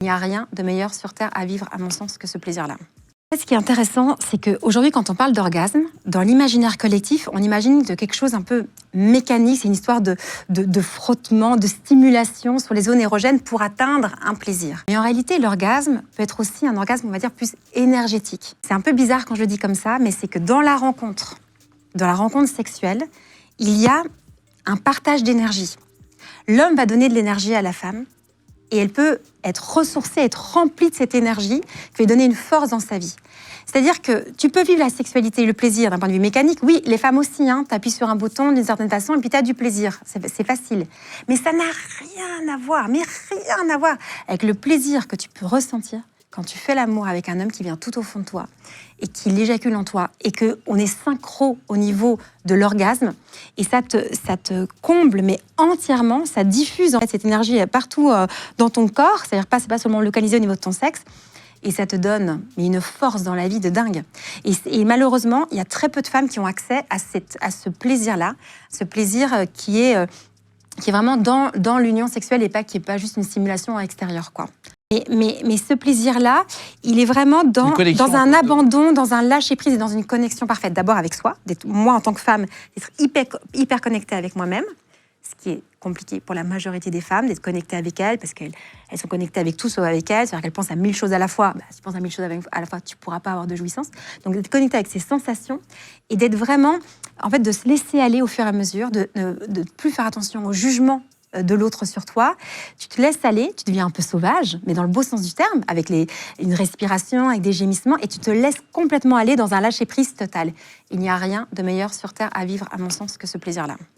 Il n'y a rien de meilleur sur Terre à vivre, à mon sens, que ce plaisir-là. Ce qui est intéressant, c'est qu'aujourd'hui, quand on parle d'orgasme, dans l'imaginaire collectif, on imagine de quelque chose un peu mécanique, c'est une histoire de frottement, de stimulation sur les zones érogènes pour atteindre un plaisir. Mais en réalité, l'orgasme peut être aussi un orgasme, on va dire, plus énergétique. C'est un peu bizarre quand je le dis comme ça, mais c'est que dans la rencontre sexuelle, il y a un partage d'énergie. L'homme va donner de l'énergie à la femme, et elle peut être ressourcée, être remplie de cette énergie qui va lui donner une force dans sa vie. C'est-à-dire que tu peux vivre la sexualité et le plaisir d'un point de vue mécanique. Oui, les femmes aussi, hein, tu appuies sur un bouton d'une certaine façon et puis tu as du plaisir. C'est facile. Mais ça n'a rien à voir, mais rien à voir avec le plaisir que tu peux ressentir quand tu fais l'amour avec un homme qui vient tout au fond de toi et qui l'éjacule en toi et qu'on est synchro au niveau de l'orgasme et ça te comble mais entièrement, ça diffuse en fait cette énergie partout dans ton corps, c'est-à-dire c'est pas seulement localisé au niveau de ton sexe et ça te donne une force dans la vie de dingue. Et malheureusement, il y a très peu de femmes qui ont accès à ce plaisir-là, ce plaisir qui est vraiment dans l'union sexuelle et qui est pas juste une stimulation extérieure, quoi. Mais ce plaisir-là, il est vraiment dans un abandon, dans un lâcher-prise et dans une connexion parfaite. D'abord avec soi, moi en tant que femme, d'être hyper connectée avec moi-même, ce qui est compliqué pour la majorité des femmes, d'être connectée avec elles, parce qu'elles sont connectées avec tout sauf avec elles, c'est-à-dire qu'elles pensent à 1000 choses à la fois. Si tu penses à 1000 choses à la fois, tu ne pourras pas avoir de jouissance. Donc d'être connectée avec ses sensations et d'être vraiment, en fait, de se laisser aller au fur et à mesure, de ne plus faire attention au jugement de l'autre sur toi, tu te laisses aller, tu deviens un peu sauvage, mais dans le beau sens du terme, avec une respiration, avec des gémissements, et tu te laisses complètement aller dans un lâcher-prise total. Il n'y a rien de meilleur sur Terre à vivre, à mon sens, que ce plaisir-là.